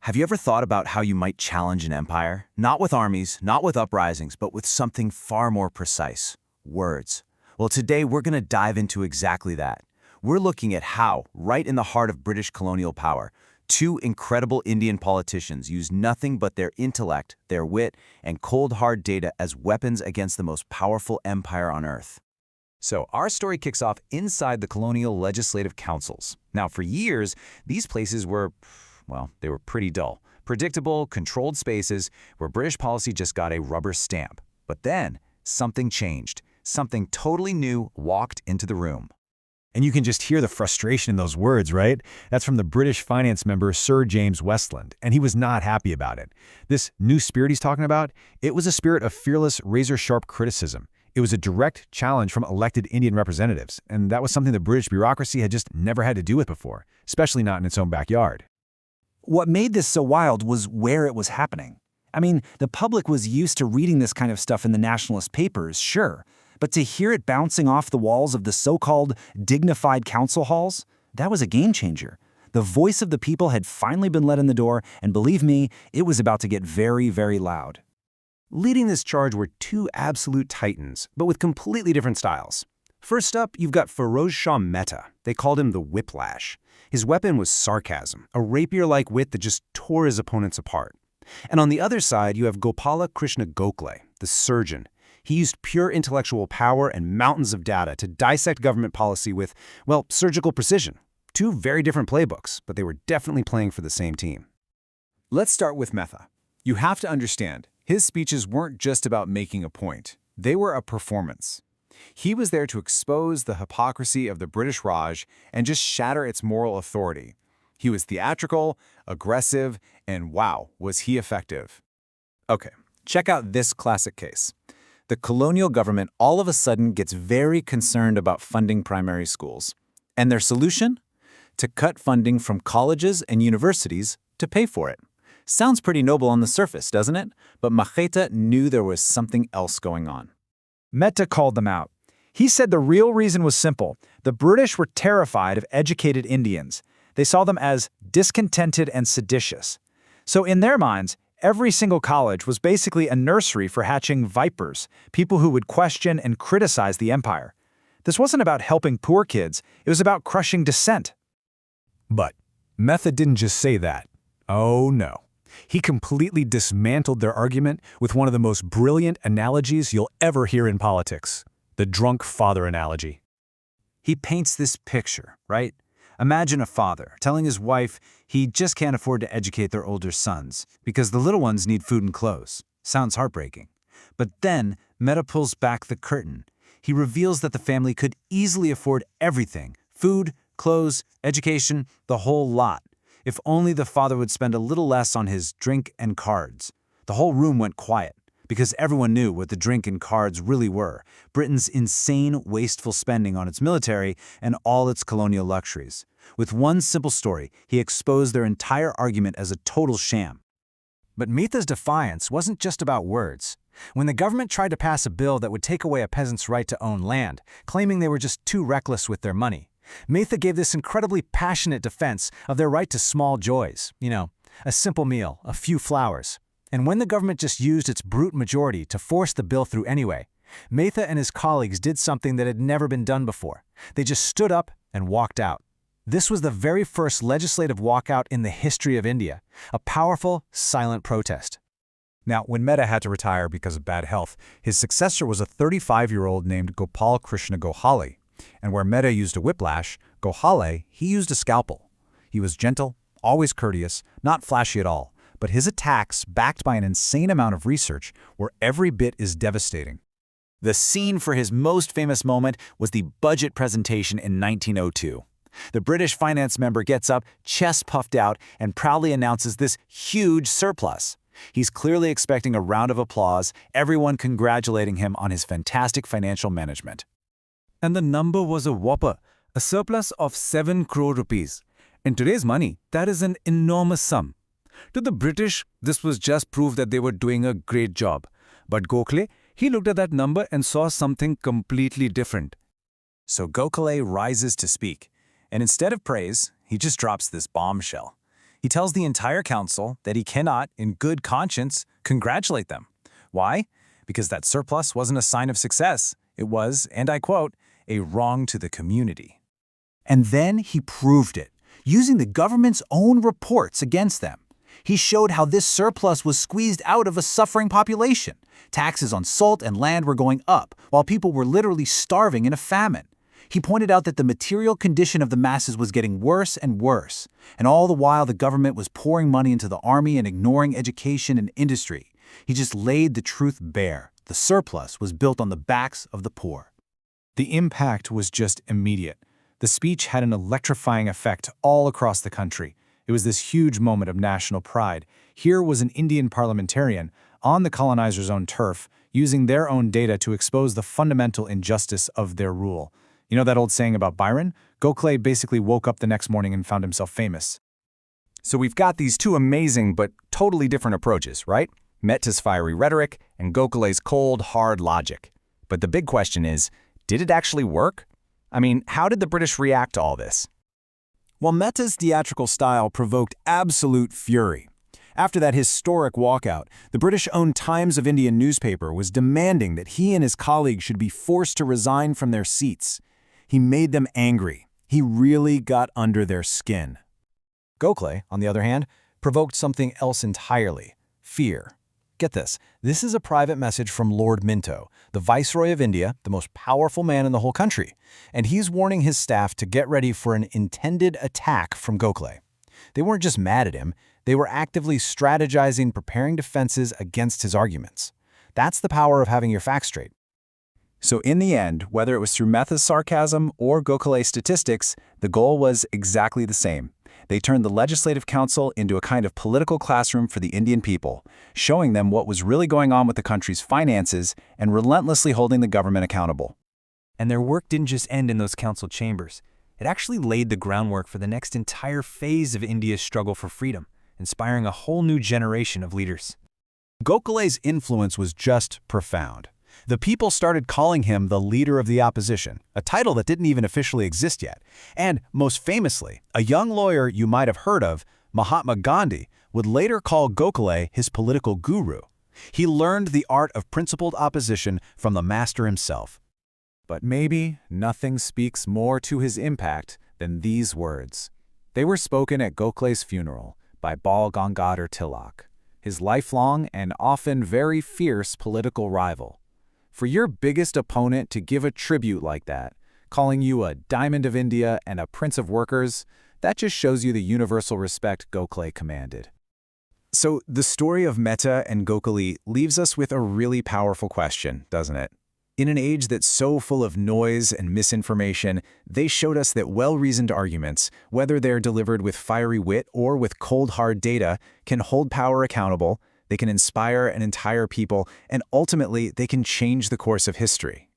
Have you ever thought about how you might challenge an empire? Not with armies, not with uprisings, but with something far more precise: words. Well, today we're going to dive into exactly that. We're looking at how, right in the heart of British colonial power, two incredible Indian politicians used nothing but their intellect, their wit, and cold hard data as weapons against the most powerful empire on earth. So our story kicks off inside the colonial legislative councils. Now, for years, these places were, well, they were pretty dull. Predictable, controlled spaces where British policy just got a rubber stamp. But then, something changed. Something totally new walked into the room. And you can just hear the frustration in those words, right? That's from the British finance member Sir James Westland, and he was not happy about it. This new spirit he's talking about, it was a spirit of fearless, razor-sharp criticism. It was a direct challenge from elected Indian representatives, and that was something the British bureaucracy had just never had to do with before, especially not in its own backyard. What made this so wild was where it was happening. I mean, the public was used to reading this kind of stuff in the nationalist papers, sure, but to hear it bouncing off the walls of the so-called dignified council halls, that was a game changer. The voice of the people had finally been let in the door, and believe me, it was about to get very, very loud. Leading this charge were two absolute titans, but with completely different styles. First up, you've got Pherozeshah Mehta. They called him the whiplash. His weapon was sarcasm, a rapier-like wit that just tore his opponents apart. And on the other side, you have Krishna Gokhale, the surgeon. He used pure intellectual power and mountains of data to dissect government policy with, well, surgical precision. Two very different playbooks, but they were definitely playing for the same team. Let's start with Mehta. You have to understand, his speeches weren't just about making a point. They were a performance. He was there to expose the hypocrisy of the British Raj and just shatter its moral authority. He was theatrical, aggressive, and wow, was he effective. Okay, check out this classic case. The colonial government all of a sudden gets very concerned about funding primary schools. And their solution? To cut funding from colleges and universities to pay for it. Sounds pretty noble on the surface, doesn't it? But Mehta knew there was something else going on. Mehta called them out. He said the real reason was simple. The British were terrified of educated Indians. They saw them as discontented and seditious. So in their minds, every single college was basically a nursery for hatching vipers, people who would question and criticize the empire. This wasn't about helping poor kids, it was about crushing dissent. But Mehta didn't just say that. Oh no. He completely dismantled their argument with one of the most brilliant analogies you'll ever hear in politics, the drunk father analogy. He paints this picture, right? Imagine a father telling his wife he just can't afford to educate their older sons because the little ones need food and clothes. Sounds heartbreaking. But then Mehta pulls back the curtain. He reveals that the family could easily afford everything: food, clothes, education, the whole lot. If only the father would spend a little less on his drink and cards. The whole room went quiet, because everyone knew what the drink and cards really were: Britain's insane, wasteful spending on its military and all its colonial luxuries. With one simple story, he exposed their entire argument as a total sham. But Mehta's defiance wasn't just about words. When the government tried to pass a bill that would take away a peasant's right to own land, claiming they were just too reckless with their money, Mehta gave this incredibly passionate defense of their right to small joys. You know, a simple meal, a few flowers. And when the government just used its brute majority to force the bill through anyway, Mehta and his colleagues did something that had never been done before. They just stood up and walked out. This was the very first legislative walkout in the history of India, a powerful, silent protest. Now, when Mehta had to retire because of bad health, his successor was a 35-year-old named Gopal Krishna Gokhale. And where Mehta used a whiplash, Gokhale, he used a scalpel. He was gentle, always courteous, not flashy at all, but his attacks, backed by an insane amount of research, were every bit as devastating. The scene for his most famous moment was the budget presentation in 1902. The British finance member gets up, chest puffed out, and proudly announces this huge surplus. He's clearly expecting a round of applause, everyone congratulating him on his fantastic financial management. And the number was a whopper, a surplus of 7 crore rupees. In today's money, that is an enormous sum. To the British, this was just proof that they were doing a great job. But Gokhale, he looked at that number and saw something completely different. So Gokhale rises to speak, and instead of praise, he just drops this bombshell. He tells the entire council that he cannot, in good conscience, congratulate them. Why? Because that surplus wasn't a sign of success. It was, and I quote, a wrong to the community. And then he proved it, using the government's own reports against them. He showed how this surplus was squeezed out of a suffering population. Taxes on salt and land were going up, while people were literally starving in a famine. He pointed out that the material condition of the masses was getting worse and worse, and all the while the government was pouring money into the army and ignoring education and industry. He just laid the truth bare. The surplus was built on the backs of the poor. The impact was just immediate. The speech had an electrifying effect all across the country. It was this huge moment of national pride. Here was an Indian parliamentarian on the colonizers' own turf, using their own data to expose the fundamental injustice of their rule. You know that old saying about Byron? Gokhale basically woke up the next morning and found himself famous. So we've got these two amazing but totally different approaches, right? Mehta's fiery rhetoric and Gokhale's cold, hard logic. But the big question is, did it actually work? I mean, how did the British react to all this? Well, Mehta's theatrical style provoked absolute fury. After that historic walkout, the British-owned Times of India newspaper was demanding that he and his colleagues should be forced to resign from their seats. He made them angry. He really got under their skin. Gokhale, on the other hand, provoked something else entirely: fear. Get this, this is a private message from Lord Minto, the Viceroy of India, the most powerful man in the whole country, and he's warning his staff to get ready for an intended attack from Gokhale. They weren't just mad at him, they were actively strategizing, preparing defenses against his arguments. That's the power of having your facts straight. So in the end, whether it was through Mehta's sarcasm or Gokhale's statistics, the goal was exactly the same. They turned the Legislative Council into a kind of political classroom for the Indian people, showing them what was really going on with the country's finances and relentlessly holding the government accountable. And their work didn't just end in those council chambers. It actually laid the groundwork for the next entire phase of India's struggle for freedom, inspiring a whole new generation of leaders. Gokhale's influence was just profound. The people started calling him the leader of the opposition, a title that didn't even officially exist yet. And, most famously, a young lawyer you might have heard of, Mahatma Gandhi, would later call Gokhale his political guru. He learned the art of principled opposition from the master himself. But maybe nothing speaks more to his impact than these words. They were spoken at Gokhale's funeral by Bal Gangadhar Tilak, his lifelong and often very fierce political rival. For your biggest opponent to give a tribute like that, calling you a Diamond of India and a Prince of Workers, that just shows you the universal respect Gokhale commanded. So the story of Mehta and Gokhale leaves us with a really powerful question, doesn't it? In an age that's so full of noise and misinformation, they showed us that well-reasoned arguments, whether they're delivered with fiery wit or with cold, hard data, can hold power accountable, they can inspire an entire people, and ultimately they can change the course of history.